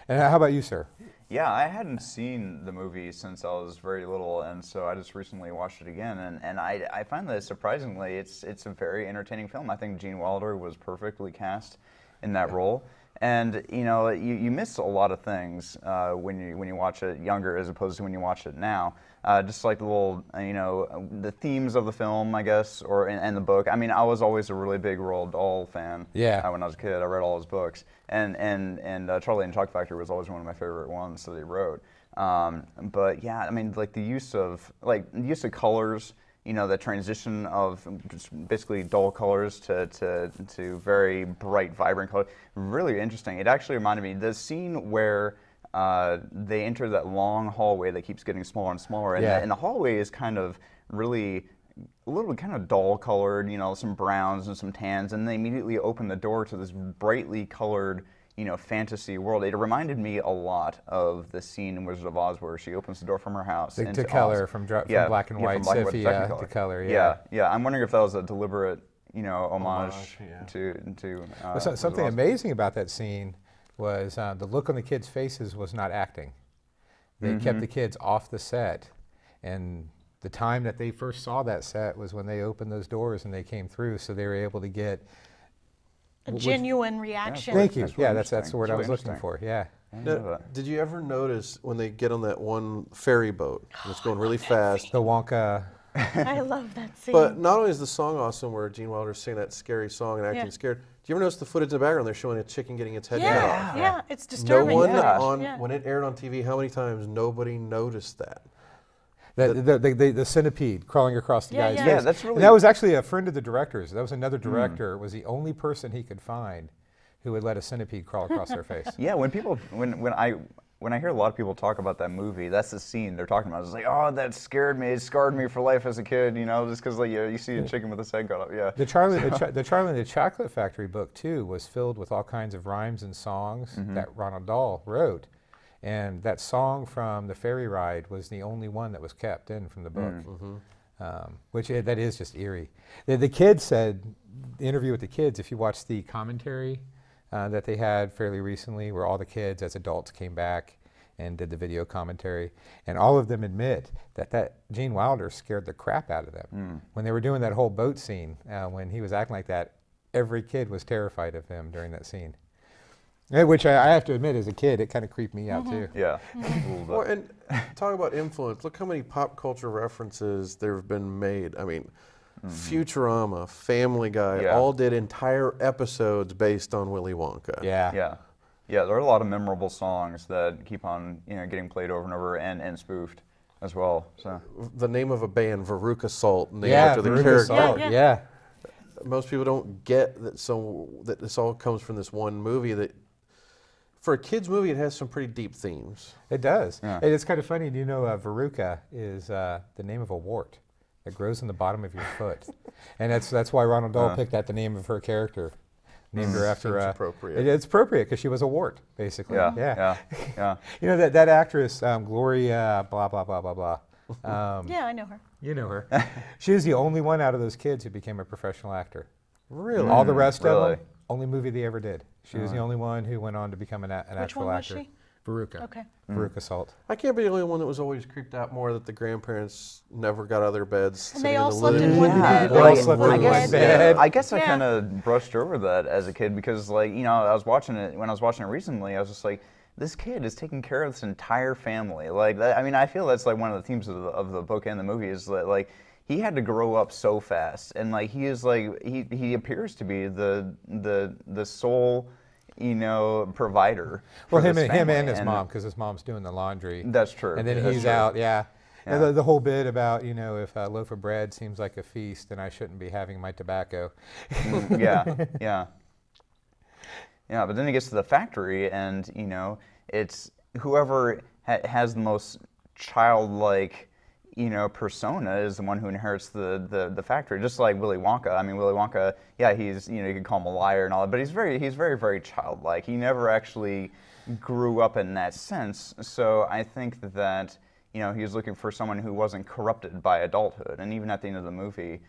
And how about you, sir? Yeah, I hadn't seen the movie since I was very little, and so I just recently watched it again, and I find that surprisingly, it's a very entertaining film. I think Gene Wilder was perfectly cast in that role, and you know, you miss a lot of things when you watch it younger as opposed to when you watch it now. Just like the little, you know, the themes of the film, I guess, or and the book. I mean, I was always a really big Roald Dahl fan. Yeah. When I was a kid, I read all his books, and Charlie and the Chocolate Factory was always one of my favorite ones that he wrote. But yeah, I mean, like the use of colors, you know, the transition of just basically dull colors to very bright, vibrant colors, really interesting. It actually reminded me the scene where they enter that long hallway that keeps getting smaller and smaller, and, and the hallway is kind of really a little bit kind of dull colored, you know, some browns and some tans, and they immediately open the door to this brightly colored, you know, fantasy world. It reminded me a lot of the scene in Wizard of Oz where she opens the door from her house To color, from black and white, sepia to color. Yeah. I'm wondering if that was a deliberate, you know, homage to something amazing about that scene was the look on the kids' faces was not acting. They kept the kids off the set, and the time that they first saw that set was when they opened those doors and they came through, so they were able to get a genuine reaction. Thank you. That's the word I was looking for. Yeah. Now, did you ever notice when they get on that one ferry boat and it's going really fast? The Wonka. I love that scene. But not only is the song awesome where Gene Wilder's singing that scary song and acting scared, do you ever notice the footage in the background? They're showing a chicken getting its head cut off. Yeah, it's disturbing. No one when it aired on TV, how many times nobody noticed that? The centipede crawling across the guy's face. Yeah, that's really... And that was actually a friend of the director's. That was another director, was the only person he could find who would let a centipede crawl across their face. Yeah, when I hear a lot of people talk about that movie, that's the scene they're talking about. It's like, oh, that scared me. It scarred me for life as a kid, you know, just because like you see a chicken with its head cut off. Yeah. The Charlie and the Chocolate Factory book too was filled with all kinds of rhymes and songs that Ronald Dahl wrote, and that song from the ferry ride was the only one that was kept in from the book, which that is just eerie. The kids said, the interview with the kids, if you watch the commentary that they had fairly recently, where all the kids as adults came back and did the video commentary, and all of them admit that Gene Wilder scared the crap out of them. When they were doing that whole boat scene, when he was acting like that, every kid was terrified of him during that scene. Which I have to admit, as a kid, it kind of creeped me out too. Yeah. Well, and talk about influence. Look how many pop culture references there have been made. I mean, Futurama, Family Guy, all did entire episodes based on Willy Wonka. Yeah, there are a lot of memorable songs that keep on, you know, getting played over and over and spoofed as well. So the name of a band, Veruca Salt, named after the character. Yeah. Most people don't get that. That this all comes from this one movie that. For a kid's movie, it has some pretty deep themes. It does. Yeah. And it's kind of funny. Do you know Veruca is the name of a wart that grows in the bottom of your foot, and that's why Ronald Dahl picked that the name of her character, named her after. Seems appropriate. It's appropriate because she was a wart, basically. Yeah. You know that actress Gloria blah blah blah blah blah. Yeah, I know her. You know her. She was the only one out of those kids who became a professional actor. Really? All the rest of them, only movie they ever did. She was the only one who went on to become an actual actor. Which one was she? Veruca. Okay. Veruca Salt. I can't be the only one that was always creeped out more that the grandparents never got out of their beds. And they all slept in one bed. They all slept in one bed. I guess I kind of brushed over that as a kid because, like, you know, when I was watching it recently, I was just like, this kid is taking care of this entire family. Like, I mean, I feel that's like one of the themes of the book and the movie is that, like, he had to grow up so fast, and like he is like he appears to be the sole, you know, provider. Well, for him this and family. his mom, because his mom's doing the laundry. That's true. And then That's he's true. out, yeah. Yeah. And the whole bit about, you know, if a loaf of bread seems like a feast, then I shouldn't be having my tobacco. Yeah, yeah. Yeah, but then he gets to the factory, and, you know, it's whoever has the most childlike, you know, persona is the one who inherits the factory. Just like Willy Wonka. I mean, Willy Wonka, yeah, he's, you know, you could call him a liar and all that, but he's very, very childlike. He never actually grew up in that sense. So I think that, you know, he was looking for someone who wasn't corrupted by adulthood. And even at the end of the movie,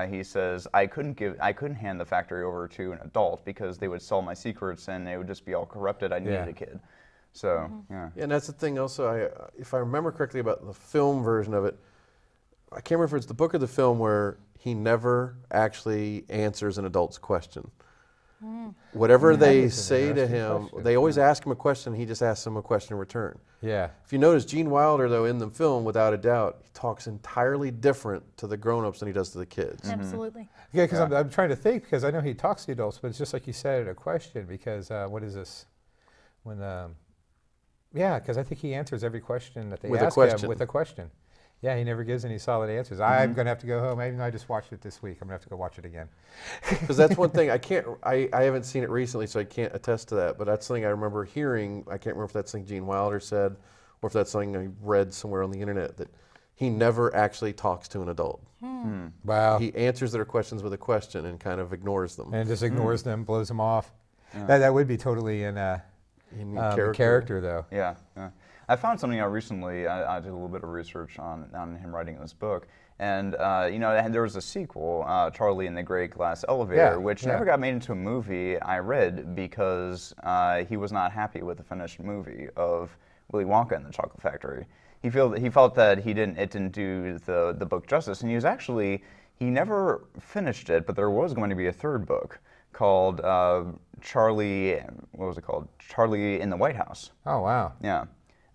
he says, I couldn't hand the factory over to an adult because they would sell my secrets and they would just be all corrupted. I needed a kid. So, yeah. And that's the thing also, if I remember correctly about the film version of it, I can't remember if it's the book or the film where he never actually answers an adult's question. Whatever they say to him, they always ask him a question, he just asks them a question in return. Yeah. If you notice, Gene Wilder, though, in the film, without a doubt, he talks entirely different to the grown-ups than he does to the kids. Absolutely. Yeah, because I'm trying to think, because I know he talks to the adults, but it's just like you said, a question, because what is this? When, yeah, because I think he answers every question that they ask him with a question. Yeah, he never gives any solid answers. I'm going to have to go home. Even though I just watched it this week, I'm going to have to go watch it again. Because that's one thing, I haven't seen it recently, so I can't attest to that, but that's something I remember hearing. I can't remember if that's something Gene Wilder said, or if that's something I read somewhere on the internet, that he never actually talks to an adult. Wow. He answers their questions with a question and kind of ignores them. And just ignores them, blows them off. That would be totally in character, though. Yeah, yeah. I found something out recently. I did a little bit of research on him writing this book, and you know, and there was a sequel, Charlie and the Great Glass Elevator, which never got made into a movie. I read because he was not happy with the finished movie of Willy Wonka and the Chocolate Factory. He felt that it didn't do the book justice, and he never finished it. But there was going to be a third book called Charlie. What was it called? Charlie in the White House. Oh wow. Yeah.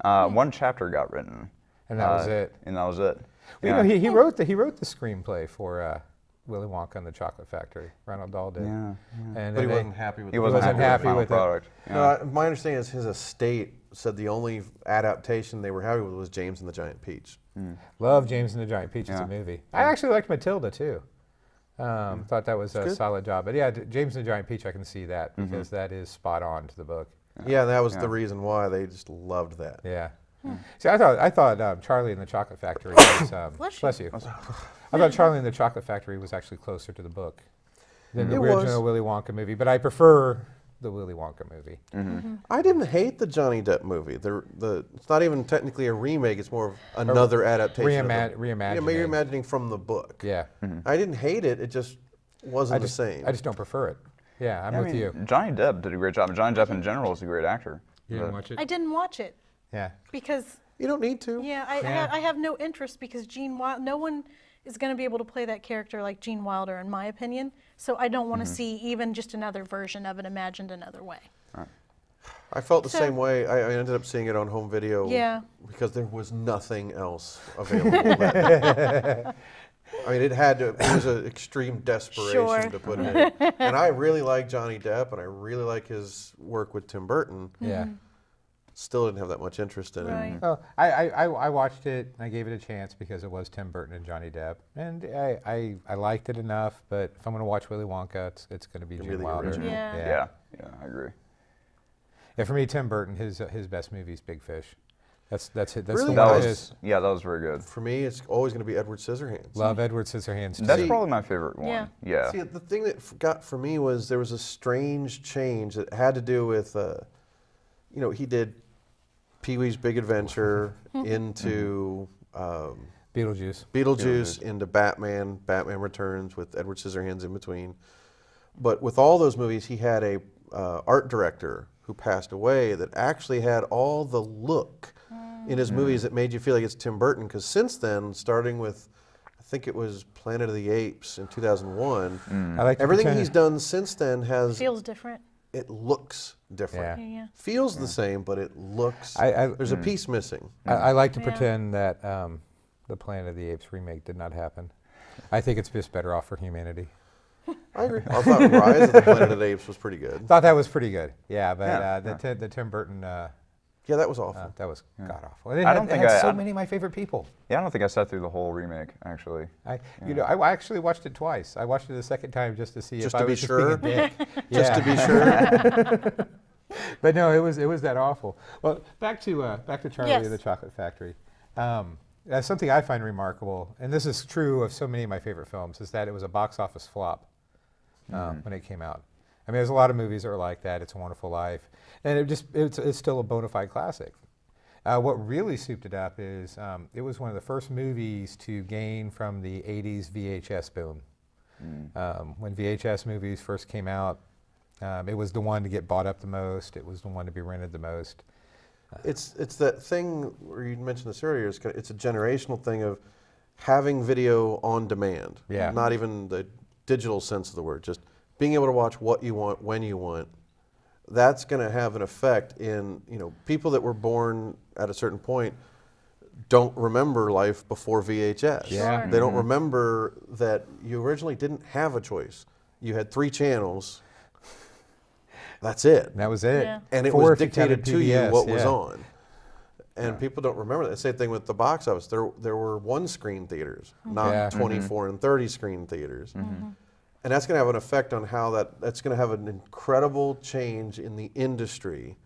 One chapter got written, and that was it. And that was it. Well, you know, he wrote the screenplay for Willy Wonka and the Chocolate Factory. Ronald Dahl did. Yeah. And but he wasn't happy with. He wasn't happy with the product. Yeah. My understanding is his estate said the only adaptation they were happy with was James and the Giant Peach. Love James and the Giant Peach as a movie. I actually liked Matilda too. Thought that was a solid job. But yeah, James and the Giant Peach, I can see that because that is spot on to the book. Yeah, that was the reason why they just loved that. Yeah. See, I thought Charlie and the Chocolate Factory was bless you. I thought Charlie and the Chocolate Factory was actually closer to the book than the original Willy Wonka movie, but I prefer the Willy Wonka movie. I didn't hate the Johnny Depp movie. It's not even technically a remake. It's more of another adaptation. Reimagining. Yeah, reimagining from the book. Yeah. I didn't hate it. It just wasn't the same. I just don't prefer it. Yeah, I'm with you. Johnny Depp did a great job. Johnny Depp in general is a great actor. You didn't watch it? I didn't watch it. Yeah. Because you don't need to. Yeah, I have no interest because no one is going to be able to play that character like Gene Wilder, in my opinion. So I don't want to see even just another version of it imagined another way. I felt the same way. I ended up seeing it on home video. Yeah. Because there was nothing else available. I mean, it was an extreme desperation to put it in. And I really like Johnny Depp, and I really like his work with Tim Burton. Yeah. Still didn't have that much interest in it. Oh, I watched it, and I gave it a chance because it was Tim Burton and Johnny Depp. And I liked it enough, but if I'm going to watch Willy Wonka, it's going to be Gene Wilder. Yeah, I agree. Yeah, for me, Tim Burton, his best movie is Big Fish. That's it. That's really? the one. Yeah, that was very good. For me, it's always going to be Edward Scissorhands. Love Edward Scissorhands. That's probably my favorite one. Yeah. See, the thing that got for me was there was a strange change that had to do with, you know, he did Pee-wee's Big Adventure into Beetlejuice into Batman Returns with Edward Scissorhands in between. But with all those movies, he had a art director who passed away that actually had all the look in his movies that made you feel like it's Tim Burton. Because since then, starting with, I think it was Planet of the Apes in 2001, everything he's done since then feels different. It looks different. Yeah. Feels the same, but it looks. There's a piece missing. I like to pretend that the Planet of the Apes remake did not happen. I think it's just better off for humanity. I agree. I thought Rise of the Planet of the Apes was pretty good. Thought that was pretty good. Yeah, but the Tim Burton. Yeah, that was awful. That was god awful. And I don't think it had so many of my favorite people. Yeah, I don't think I sat through the whole remake actually. I actually watched it twice. I watched it the second time just to see Just if to I be was sure? just being a dick. Just to be sure. But no, it was that awful. Well, back to Charlie Yes. and the Chocolate Factory. That's something I find remarkable, and this is true of so many of my favorite films, is that it was a box office flop when it came out. I mean, there's a lot of movies that are like that. It's a Wonderful Life, and it's still a bona fide classic. What really souped it up is it was one of the first movies to gain from the 80s VHS boom. When VHS movies first came out, it was the one to get bought up the most. It was the one to be rented the most. It's that thing where you mentioned this earlier. It's a generational thing of having video on demand. Yeah. Not even the digital sense of the word. Just being able to watch what you want when you want. That's going to have an effect in people that were born at a certain point don't remember life before VHS. Yeah. Sure. They don't remember that you originally didn't have a choice. You had 3 channels. That's it. And that was it. Yeah. And it 4 was if you counted dictated to you PBS, what was yeah. on. And people don't remember that. Same thing with the box office. There were 1-screen theaters, not Yeah. 24 and 30-screen theaters. And that's going to have an effect on how that's going to have an incredible change in the industry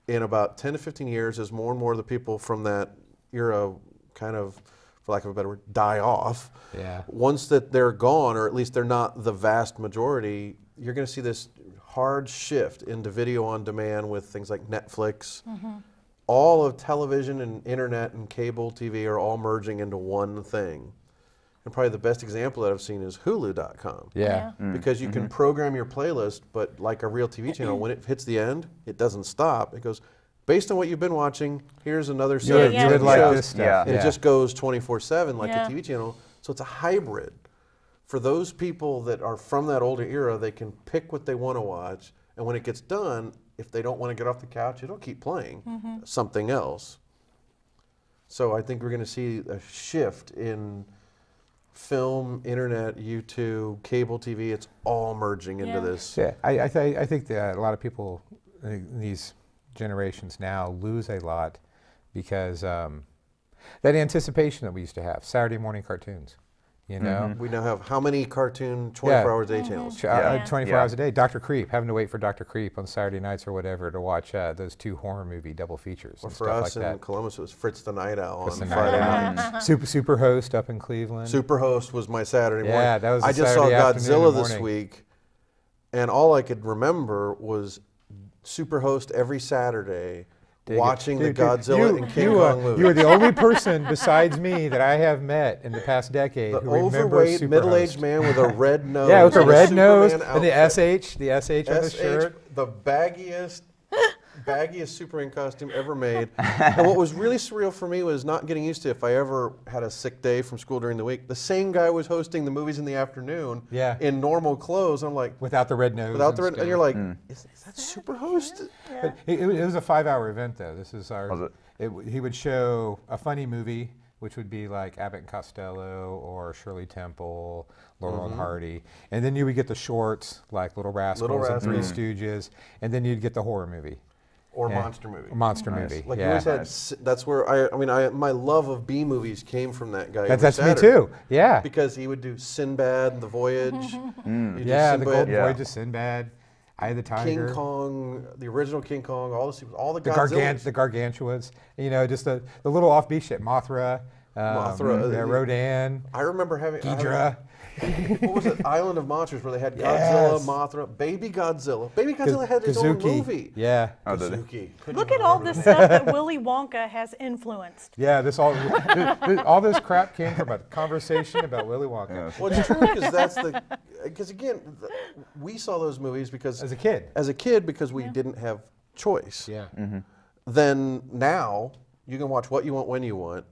in about 10 to 15 years as more and more of the people from that era kind of, for lack of a better word, die off. Yeah. Once that they're gone, or at least they're not the vast majority, you're going to see this hard shift into video on demand with things like Netflix. All of television and internet and cable TV are all merging into one thing. And probably the best example that I've seen is Hulu.com. Yeah. Because you can program your playlist, but like a real TV channel, when it hits the end, it doesn't stop. It goes, based on what you've been watching, here's another set Yeah, You would like shows. this stuff. Yeah. And it just goes 24/7 like Yeah. a TV channel. So it's a hybrid. For those people that are from that older era, they can pick what they want to watch. And when it gets done, if they don't want to get off the couch, it'll keep playing something else. So I think we're going to see a shift in film, internet, YouTube, cable TV. It's all merging into Yeah. this. Yeah, I think that a lot of people in these generations now lose a lot because that anticipation that we used to have, Saturday morning cartoons, you know? We now have how many cartoon 24 hours a day channels? 24 Yeah. hours a day. Dr. Creep, having to wait for Dr. Creep on Saturday nights or whatever to watch those 2 horror movie double features Or and for stuff us like in that. Columbus, it was Fritz the Night Owl Fritz on the Friday Night nights. Superhost up in Cleveland. Superhost was my Saturday morning. Yeah, that was I a just Saturday saw afternoon Godzilla and this morning. week, and all I could remember was Superhost every Saturday, Dig it. watching the Dude, Godzilla and King Kong movie. You are the only person besides me that I have met in the past decade The who remembers overweight, Superhost. middle-aged man with a red nose. Yeah, with a and red Superman nose and the outfit. SH on the shirt. The baggiest Superman costume ever made. And what was really surreal for me was not getting used to, if I ever had a sick day from school during the week, the same guy was hosting the movies in the afternoon Yeah. in normal clothes. I'm like, Without the red nose. without the red, stuff. and you're like, is that Superhost? But it was a 5-hour event, though. This is our. Was it? He would show a funny movie, which would be like Abbott and Costello or Shirley Temple, Laurel and Hardy, and then you would get the shorts like Little Rascals and Three Stooges, and then you'd get the horror movie. Or Yeah. monster movie. A monster movie. Like you yeah. always had, that's where my love of B movies came from that guy. That's every me Saturday. too. Yeah. Because he would do Sinbad and The Voyage. He'd do Yeah, the Sinbad, Golden Yeah. Voyage of Sinbad, Eye of the Tiger. King Kong, the original King Kong, all the the Godzillas. the gargantuas, you know, just the little offbeat shit. Mothra, Rodan, I remember having Ghidra. what was it? Island of Monsters, where they had Yes. Godzilla, Mothra, Baby Godzilla. Baby Godzilla had his own Kazuki. movie. Yeah. Oh, did it? Kazuki. Couldn't Look even at all remember this that. stuff that Willy Wonka has influenced. Yeah, all this crap came from a conversation about Willy Wonka. Well, it's true because again, we saw those movies because As a kid. because we didn't have choice. Yeah. Then now you can watch what you want when you want,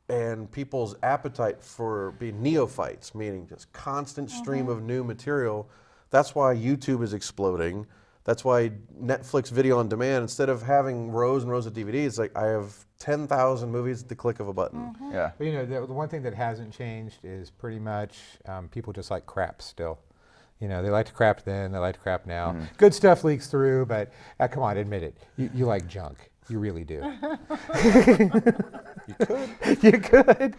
and people's appetite for being neophytes, meaning just constant stream of new material. That's why YouTube is exploding. That's why Netflix video on demand, instead of having rows and rows of DVDs, it's like I have 10,000 movies at the click of a button. Yeah. But, you know, the one thing that hasn't changed is pretty much people just like crap still. You know, they like to crap then, they like to crap now. Good stuff leaks through, but come on, admit it. You like junk. You really do. You could. You could.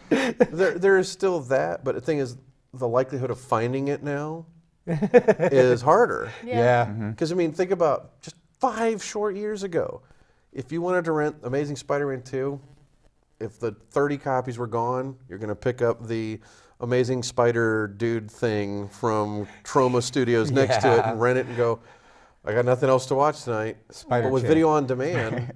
There is still that, but the thing is, the likelihood of finding it now is harder. Yeah. Because, I mean, think about just 5 short years ago. If you wanted to rent Amazing Spider-Man 2, if the 30 copies were gone, you're going to pick up the Amazing Spider Dude thing from Troma Studios next to it and rent it and go, I got nothing else to watch tonight. Spider but with chick. video on demand,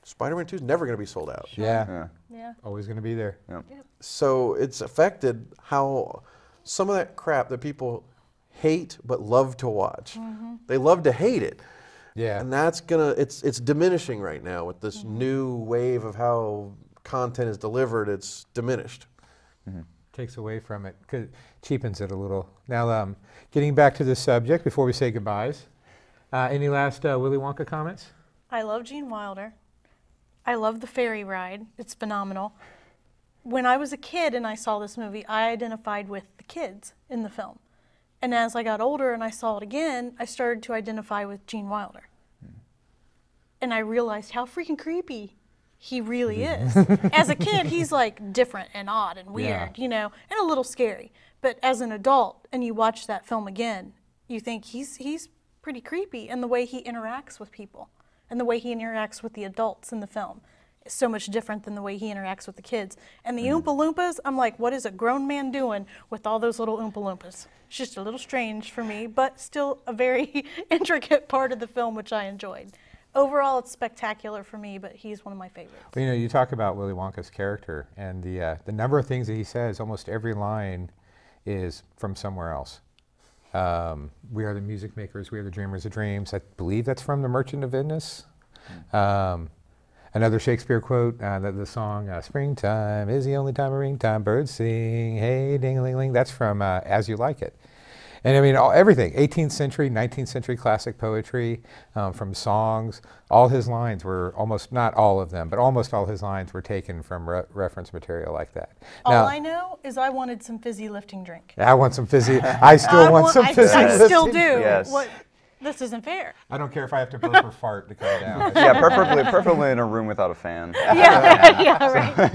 Spider-Man 2 is never going to be sold out. Yeah. Yeah. Always going to be there. Yep. So it's affected how some of that crap that people hate but love to watch, they love to hate it. Yeah. And that's it's diminishing right now with this new wave of how content is delivered. It's diminished. Takes away from it, cheapens it a little. Now, getting back to the subject before we say goodbyes, any last Willy Wonka comments? I love Gene Wilder. I love the ferry ride. It's phenomenal. When I was a kid and I saw this movie, I identified with the kids in the film. And as I got older and I saw it again, I started to identify with Gene Wilder. And I realized how freaking creepy he really is. As a kid, he's like different and odd and weird, you know, and a little scary. But as an adult, and you watch that film again, you think he's pretty creepy, and the way he interacts with people and the way he interacts with the adults in the film is so much different than the way he interacts with the kids. And the Oompa Loompas, I'm like, what is a grown man doing with all those little Oompa Loompas? It's just a little strange for me, but still a very intricate part of the film, which I enjoyed. Overall, it's spectacular for me, but he's one of my favorites. Well, you know, you talk about Willy Wonka's character, and the number of things that he says, almost every line is from somewhere else. We are the music makers, we are the dreamers of dreams. I believe that's from The Merchant of Venice. Another Shakespeare quote, the song, springtime is the only time a ringtime birds sing, hey ding-a-ling-ling, that's from As You Like It. And I mean, everything, 18th century, 19th century classic poetry, from songs, all his lines were almost, not all of them, but almost all his lines were taken from reference material like that. All I know is I wanted some fizzy lifting drink. I want some fizzy, I still want some fizzy I lifting. still do. Yes. This isn't fair. I don't care if I have to burp or fart to come down. Yeah, preferably in a room without a fan. Yeah,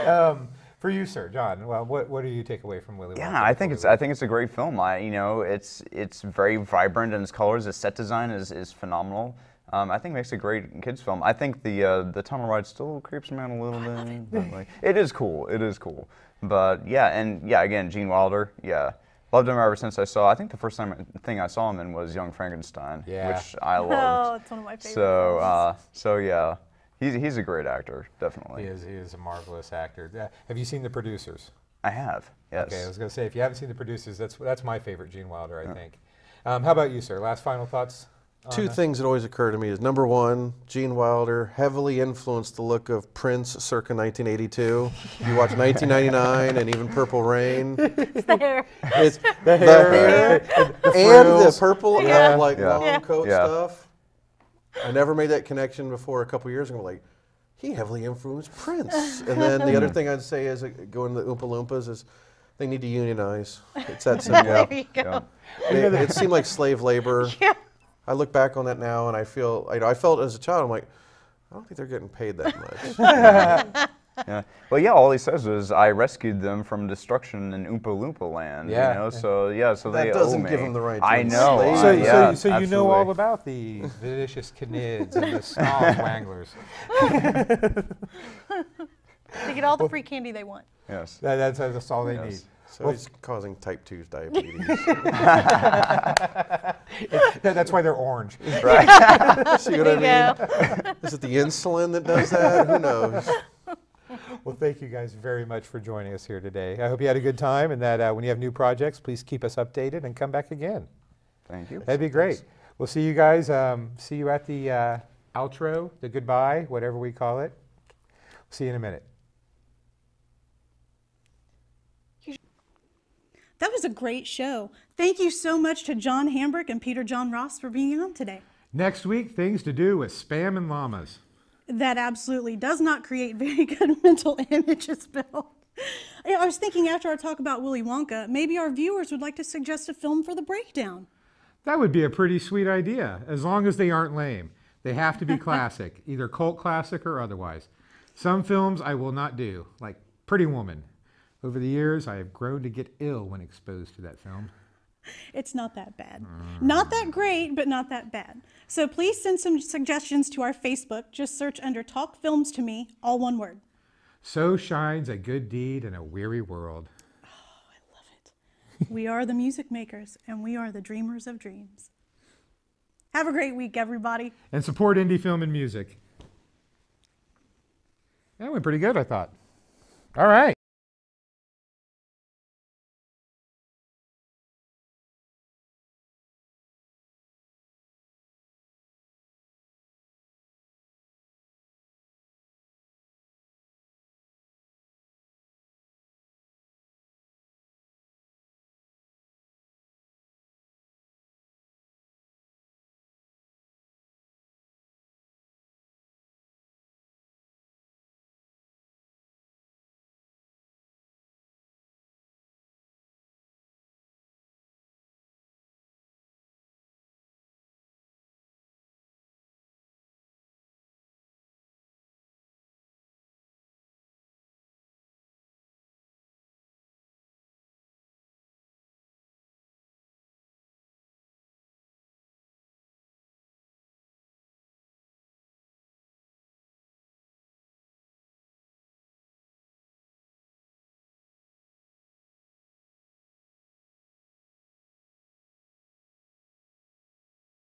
right. For you, sir, John, well, what do you take away from Willy Wonka? Yeah, I think it's a great film. It's very vibrant in its colors. The set design is phenomenal. I think it makes a great kids film. I think the tunnel ride still creeps me out a little bit. But like, it is cool. It is cool. But yeah, again, Gene Wilder. Yeah, loved him ever since I saw. I think the first thing I saw him in was Young Frankenstein, which I loved. Oh, it's one of my favorite films. So yeah. He's a great actor, definitely. He is a marvelous actor. Have you seen The Producers? I have, yes. Okay, I was going to say, if you haven't seen The Producers, that's my favorite Gene Wilder, I think. How about you, sir? Last final thoughts? Two things that always occur to me is, number one, Gene Wilder heavily influenced the look of Prince circa 1982. You watch 1999 and even Purple Rain. It's the hair. It's the hair. And the purple, long coat stuff. I never made that connection before a couple years ago. Like, he heavily influenced Prince. And then the other thing I'd say is, going to the Oompa Loompas, is they need to unionize. It's that simple. There you go. It seemed like slave labor. Yeah. I look back on that now, and I feel, I felt as a child, I'm like, I don't think they're getting paid that much. Yeah. Well, yeah. All he says is, "I rescued them from destruction in Oompa Loompa land." Yeah. You know. So yeah. So that they doesn't owe give me. them the right to I know. enslave. So you know all about the vicious canids and the snog wanglers. They get all the free candy they want. Yes. That's all they need. So he's causing type 2 diabetes. That's why they're orange. Right. See what I There you mean? Is it the insulin that does that? Who knows? Well, thank you guys very much for joining us here today. I hope you had a good time, and that when you have new projects, please keep us updated and come back again. Thank you. That'd be great. We'll see you guys. See you at the outro, the goodbye, whatever we call it. See you in a minute. That was a great show. Thank you so much to John Hambrick and Peter John Ross for being on today. Next week, things to do with spam and llamas. That absolutely does not create very good mental images, Bill. I was thinking after our talk about Willy Wonka, maybe our viewers would like to suggest a film for the breakdown. That would be a pretty sweet idea, as long as they aren't lame. They have to be classic, either cult classic or otherwise. Some films I will not do, like Pretty Woman. Over the years, I have grown to get ill when exposed to that film. It's not that bad. Not that great, but not that bad. So please send some suggestions to our Facebook. Just search under Talk Films to Me, all one word. So shines a good deed in a weary world. Oh, I love it. We are the music makers, and we are the dreamers of dreams. Have a great week, everybody. And support indie film and music. That went pretty good, I thought. All right.